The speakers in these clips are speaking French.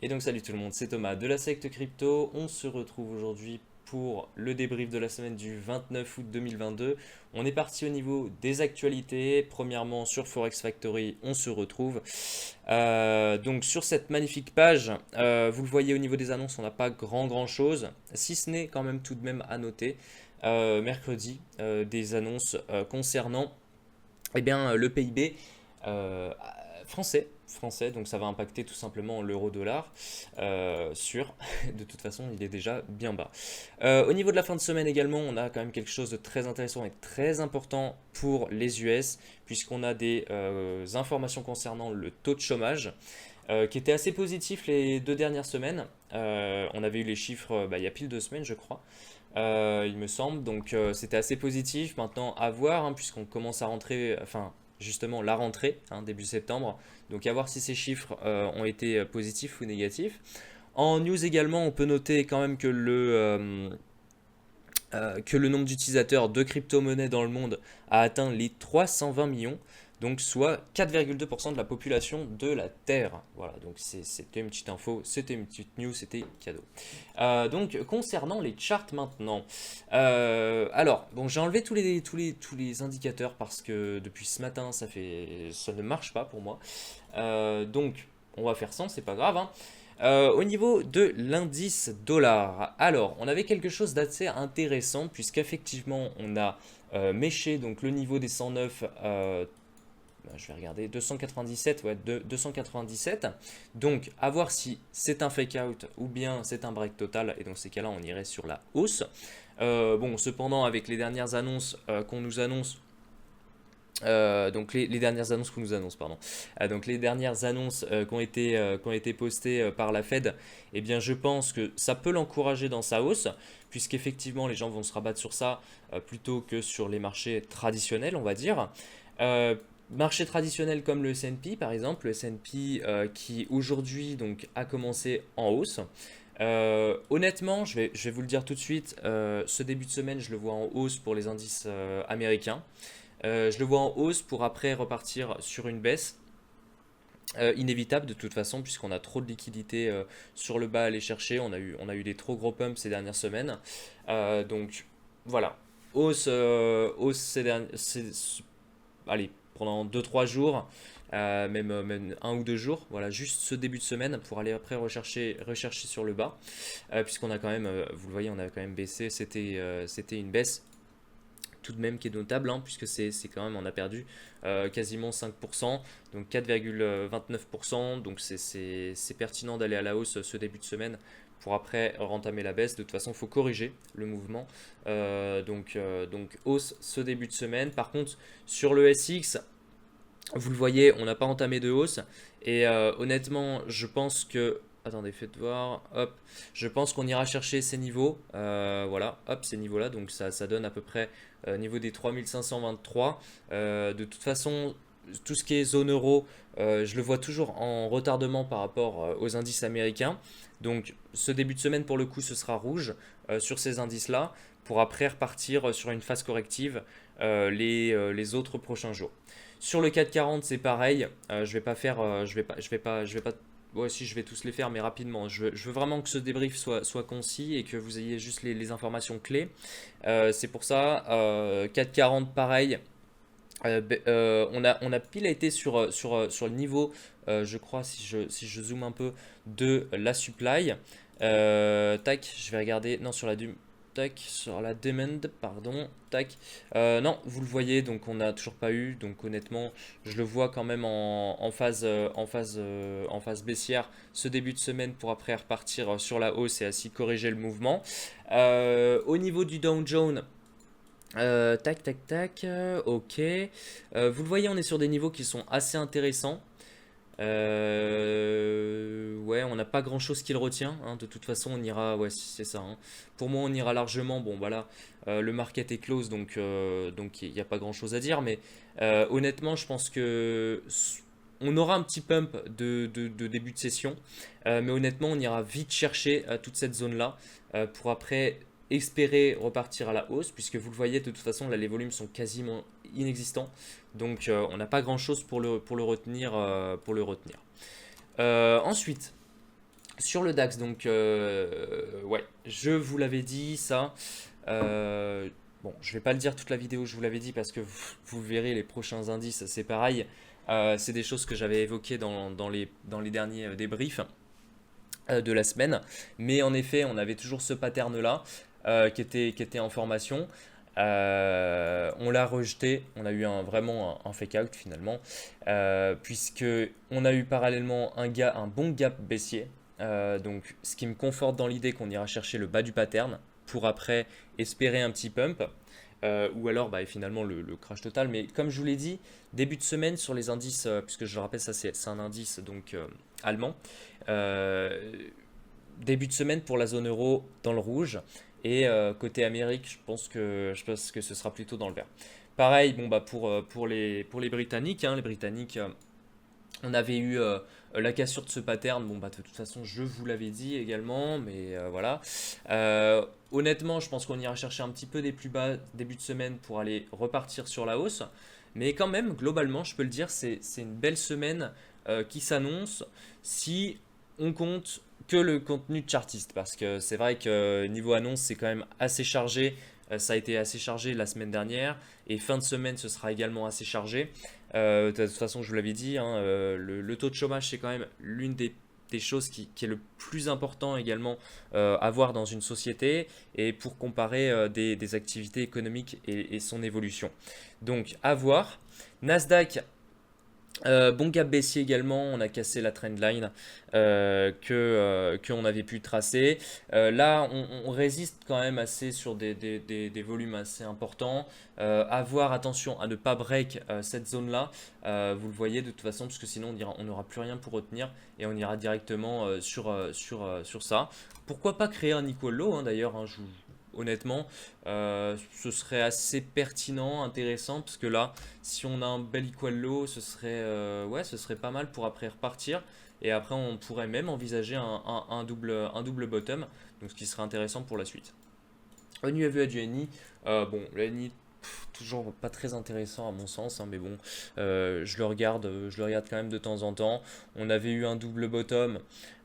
Et donc salut tout le monde, c'est Thomas de la secte crypto. On se retrouve aujourd'hui pour le débrief de la semaine du 29 août 2022. On est parti au niveau des actualités. Premièrement sur Forex Factory, on se retrouve. Donc sur cette magnifique page, vous le voyez au niveau des annonces, on n'a pas grand chose. Si ce n'est quand même tout de même à noter. Mercredi, des annonces concernant le PIB euh, français, donc ça va impacter tout simplement l'euro-dollar sur, de toute façon il est déjà bien bas. Au niveau de la fin de semaine également, on a quand même quelque chose de très intéressant et très important pour les US, puisqu'on a des informations concernant le taux de chômage. Qui était assez positif les 2 dernières semaines. On avait eu les chiffres il y a pile 2 semaines, je crois. Il me semble. Donc c'était assez positif. Maintenant, à voir, hein, puisqu'on commence à rentrer, enfin justement la rentrée, hein, début septembre. Donc à voir si ces chiffres ont été positifs ou négatifs. En news également, on peut noter quand même que le nombre d'utilisateurs de crypto-monnaies dans le monde a atteint les 320 millions, donc soit 4,2% de la population de la Terre. Voilà, donc c'était une petite info, c'était une petite news, c'était cadeau. Donc concernant les charts maintenant. Alors, bon, j'ai enlevé tous les indicateurs parce que depuis ce matin, ça ne marche pas pour moi. Donc, on va faire sans, c'est pas grave, hein. Au niveau de l'indice dollar, alors on avait quelque chose d'assez intéressant puisqu'effectivement on a méché donc le niveau des 109, je vais regarder, 297, ouais, 297. Donc à voir si c'est un fake out ou bien c'est un break total et dans ces cas-là on irait sur la hausse. Bon, cependant avec les dernières annonces qu'on nous annonce, donc les dernières annonces qu'on nous annonce, pardon. Donc les dernières annonces qui ont été postées par la Fed, eh bien je pense que ça peut l'encourager dans sa hausse, puisqu'effectivement les gens vont se rabattre sur ça plutôt que sur les marchés traditionnels, on va dire. Euh, Marché traditionnel comme le S&P par exemple, le S&P qui aujourd'hui donc a commencé en hausse. Honnêtement, je vais vous le dire tout de suite, ce début de semaine je le vois en hausse pour les indices américains. Je le vois en hausse pour après repartir sur une baisse. Inévitable de toute façon puisqu'on a trop de liquidités sur le bas à aller chercher. On a eu des trop gros pumps ces dernières semaines. Donc voilà. Hausse allez, pendant 2 3 jours, même 1 ou 2 jours. Voilà, juste ce début de semaine pour aller après rechercher sur le bas. Puisqu'on a quand même, vous le voyez, on a quand même baissé. C'était une baisse tout de même qui est notable, hein, puisque c'est quand même, on a perdu quasiment 5%, donc 4,29%, donc c'est pertinent d'aller à la hausse ce début de semaine pour après rentamer la baisse. De toute façon, il faut corriger le mouvement. Donc hausse ce début de semaine. Par contre, sur le SX, vous le voyez, on n'a pas entamé de hausse. Et honnêtement, je pense que... Attendez, faites voir. Hop. Je pense qu'on ira chercher ces niveaux. Voilà, hop, ces niveaux-là. Donc ça donne à peu près niveau des 3523. De toute façon, tout ce qui est zone euro, je le vois toujours en retardement par rapport aux indices américains. Donc ce début de semaine, pour le coup, ce sera rouge sur ces indices-là. Pour après repartir sur une phase corrective les autres prochains jours. Sur le 440, c'est pareil. Je vais pas faire, je vais pas. Ouais, si je vais tous les faire, mais rapidement. Je veux vraiment que ce débrief soit concis et que vous ayez juste les informations clés. C'est pour ça. 440, pareil. On a pile été sur le niveau, je crois, si je zoome un peu, de la supply. Tac, je vais regarder. Non, tac, sur la demand, pardon. Tac. Non, vous le voyez, donc on n'a toujours pas eu. Donc honnêtement, je le vois quand même en phase baissière ce début de semaine pour après repartir sur la hausse et ainsi corriger le mouvement. Au niveau du Dow Jones. Tac, tac, tac, ok. Vous le voyez, on est sur des niveaux qui sont assez intéressants. Ouais, on n'a pas grand chose qui le retient, hein. De toute façon, on ira, ouais, c'est ça, hein. Pour moi, on ira largement. Bon, voilà, le market est close, donc il n'y a pas grand chose à dire. Mais honnêtement, je pense que on aura un petit pump de début de session. Mais honnêtement, on ira vite chercher toute cette zone-là pour après espérer repartir à la hausse, puisque vous le voyez, de toute façon, là, les volumes sont quasiment inexistants. Donc, on n'a pas grand-chose pour le retenir. Ensuite, Sur le DAX, donc, ouais, je vous l'avais dit, ça. Bon, je vais pas le dire toute la vidéo, je vous l'avais dit, parce que vous verrez les prochains indices, c'est pareil. C'est des choses que j'avais évoquées dans les derniers débriefs de la semaine. Mais en effet, on avait toujours ce pattern-là qui était en formation. On l'a rejeté, on a eu vraiment un fake out finalement, puisque on a eu parallèlement un bon gap baissier. Donc, ce qui me conforte dans l'idée qu'on ira chercher le bas du pattern pour après espérer un petit pump. Ou alors bah, finalement le crash total. Mais comme je vous l'ai dit, début de semaine sur les indices, puisque je le rappelle, ça c'est un indice donc allemand. Euh, Début de semaine pour la zone euro dans le rouge. Et côté Amérique, je pense que ce sera plutôt dans le vert. Pareil, bon, bah, pour les Britanniques, hein, les Britanniques, on avait eu la cassure de ce pattern. Bon, bah, de toute façon, je vous l'avais dit également, mais voilà. Honnêtement, je pense qu'on ira chercher un petit peu des plus bas début de semaine pour aller repartir sur la hausse. Mais quand même, globalement, je peux le dire, c'est une belle semaine qui s'annonce si on compte que le contenu de chartiste. Parce que c'est vrai que niveau annonce, c'est quand même assez chargé. Ça a été assez chargé la semaine dernière. Et fin de semaine, ce sera également assez chargé. De toute façon, je vous l'avais dit, hein, le taux de chômage, c'est quand même l'une des choses qui est le plus important également à voir dans une société et pour comparer des activités économiques et son évolution. Donc, à voir. Nasdaq, bon gap baissier également, on a cassé la trendline qu'on avait pu tracer. Là, on résiste quand même assez sur des volumes assez importants. À voir, attention à ne pas break cette zone-là. Vous le voyez de toute façon, parce que sinon on n'aura plus rien pour retenir et on ira directement sur ça. Pourquoi pas créer un equal low hein, d'ailleurs, hein, honnêtement, ce serait assez pertinent, intéressant, parce que là, si on a un bel equal low, ouais, ce serait pas mal pour après repartir. Et après, on pourrait même envisager un double bottom, donc ce qui serait intéressant pour la suite. Au niveau du NI, bon, le NI, toujours pas très intéressant à mon sens, hein, mais bon, je le regarde quand même de temps en temps. On avait eu un double bottom,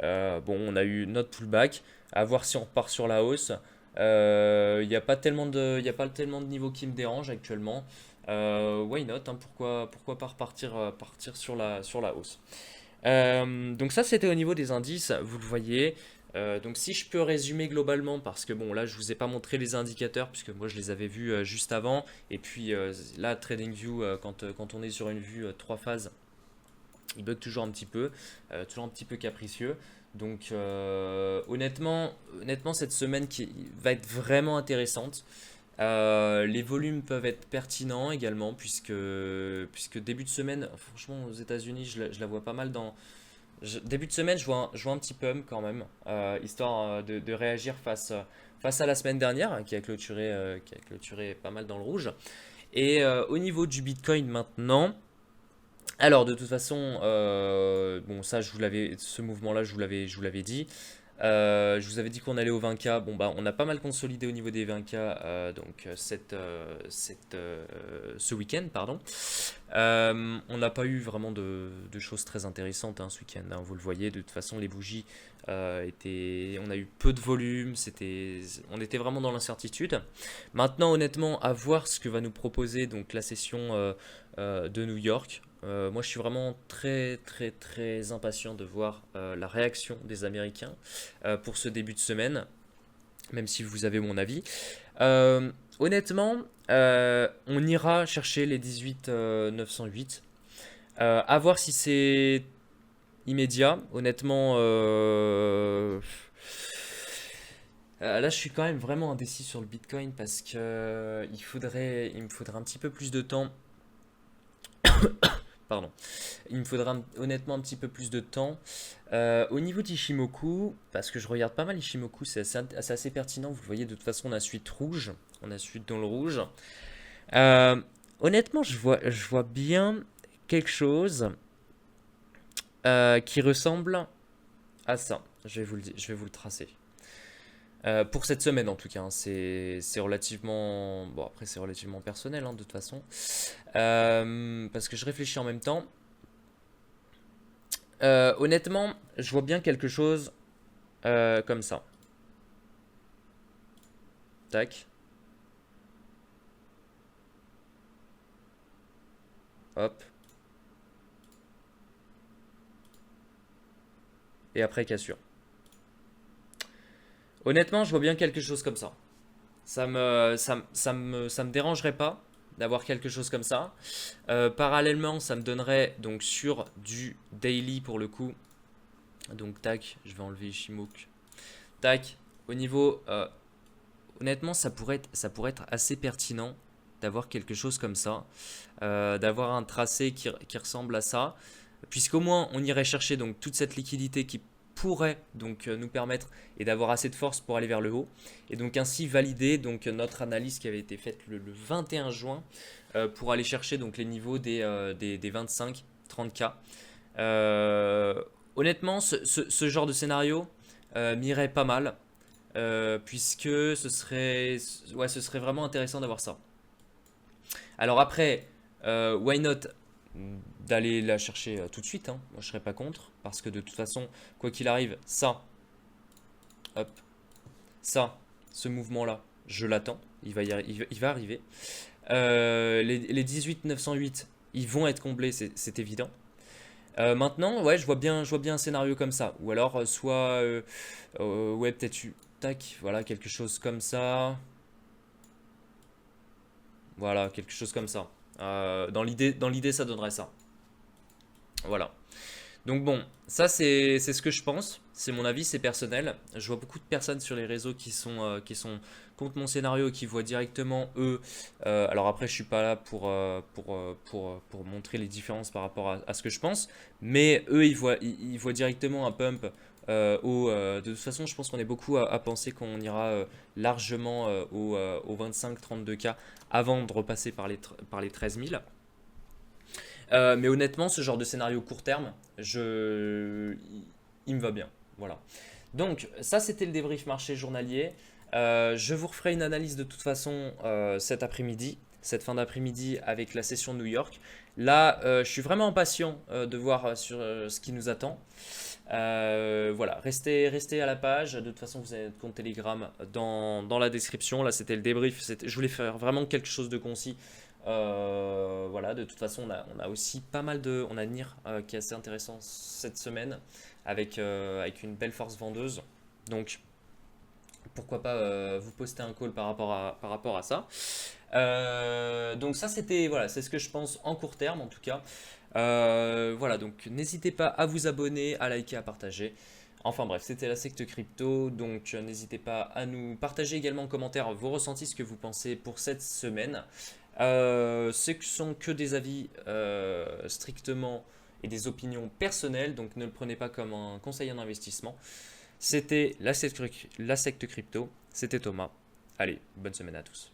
bon, on a eu notre pullback, à voir si on repart sur la hausse. Il n'y a pas tellement de niveau qui me dérange actuellement. Why not, hein, pourquoi pas partir sur la hausse. Donc ça c'était au niveau des indices, vous le voyez. Donc si je peux résumer globalement, parce que bon là je vous ai pas montré les indicateurs puisque moi je les avais vus juste avant, et puis là TradingView quand on est sur une vue 3 phases, il bug toujours un petit peu capricieux. Donc honnêtement cette semaine qui va être vraiment intéressante. Les volumes peuvent être pertinents également puisque début de semaine, franchement aux États-Unis je la vois pas mal début de semaine, je vois un petit pump quand même, histoire de réagir face à la semaine dernière, hein, qui a clôturé pas mal dans le rouge. Et au niveau du Bitcoin maintenant, alors de toute façon, bon ça ce mouvement-là, je vous l'avais dit. Je vous avais dit qu'on allait au 20K. Bon bah on a pas mal consolidé au niveau des 20K donc ce week-end pardon. On n'a pas eu vraiment de choses très intéressantes hein, ce week-end, hein, vous le voyez. De toute façon les bougies on a eu peu de volume, on était vraiment dans l'incertitude. Maintenant honnêtement à voir ce que va nous proposer donc la session de New York. Moi, je suis vraiment très, très, très impatient de voir la réaction des Américains pour ce début de semaine, même si vous avez mon avis. Honnêtement, on ira chercher les 18 908. À voir si c'est immédiat. Honnêtement, là, je suis quand même vraiment indécis sur le Bitcoin parce que il me faudrait un petit peu plus de temps. Pardon. Il me faudra honnêtement un petit peu plus de temps. Au niveau d'Ishimoku, parce que je regarde pas mal Ishimoku, c'est assez pertinent. Vous le voyez, de toute façon, on a suite rouge. On a suite dans le rouge. Euh, Honnêtement, je vois bien quelque chose qui ressemble à ça. Je vais vous le tracer. Pour cette semaine en tout cas, hein, c'est relativement... Bon après c'est relativement personnel hein, de toute façon. Parce que je réfléchis en même temps. Honnêtement, je vois bien quelque chose comme ça. Tac. Hop. Et après cassure. Honnêtement, je vois bien quelque chose comme ça. Ça me dérangerait pas d'avoir quelque chose comme ça. Parallèlement, ça me donnerait donc sur du daily pour le coup. Donc tac, je vais enlever Ishimoku. Tac, au niveau... honnêtement, ça pourrait être assez pertinent d'avoir quelque chose comme ça. D'avoir un tracé qui ressemble à ça. Puisqu'au moins, on irait chercher donc toute cette liquidité qui pourrait donc nous permettre et d'avoir assez de force pour aller vers le haut. Et donc ainsi valider donc notre analyse qui avait été faite le 21 juin pour aller chercher donc les niveaux des 25-30K. Honnêtement, ce genre de scénario m'irait pas mal. Puisque ce serait vraiment intéressant d'avoir ça. Alors après, why not d'aller la chercher tout de suite, hein. Moi je serais pas contre, parce que de toute façon, quoi qu'il arrive, ça, hop, ça, ce mouvement-là, je l'attends, il va arriver. Les 18 908, ils vont être comblés, c'est évident. Maintenant, ouais, je vois bien un scénario comme ça. Ou alors, ouais, peut-être, tac, voilà, quelque chose comme ça. Voilà, quelque chose comme ça. Dans l'idée, ça donnerait ça. Voilà. Donc bon, ça c'est ce que je pense. C'est mon avis, c'est personnel. Je vois beaucoup de personnes sur les réseaux qui sont contre mon scénario et qui voient directement eux. Alors après, je suis pas là pour montrer les différences par rapport à ce que je pense. Mais eux, ils voient directement un pump. De toute façon, je pense qu'on est beaucoup à penser qu'on ira largement au 25-32K avant de repasser par les 13 000. Mais honnêtement, ce genre de scénario court terme, il me va bien. Voilà. Donc, ça, c'était le débrief marché journalier. Je vous referai une analyse de toute façon cet après-midi, cette fin d'après-midi avec la session de New York. Là, je suis vraiment impatient de voir sur ce qui nous attend. Voilà, restez à la page. De toute façon, vous avez notre compte Telegram dans la description. Là, c'était le débrief. Je voulais faire vraiment quelque chose de concis. Voilà, de toute façon, on a aussi pas mal de. On a NIR qui est assez intéressant cette semaine avec une belle force vendeuse. Donc, pourquoi pas vous poster un call par rapport à ça. Donc, ça, voilà, c'est ce que je pense en court terme en tout cas. Voilà, donc n'hésitez pas à vous abonner, à liker, à partager. Enfin bref, c'était la secte crypto, donc n'hésitez pas à nous partager également en commentaire vos ressentis, ce que vous pensez pour cette semaine. Ce ne sont que des avis strictement et des opinions personnelles, donc ne le prenez pas comme un conseil en investissement. C'était la secte crypto, c'était Thomas. Allez, bonne semaine à tous.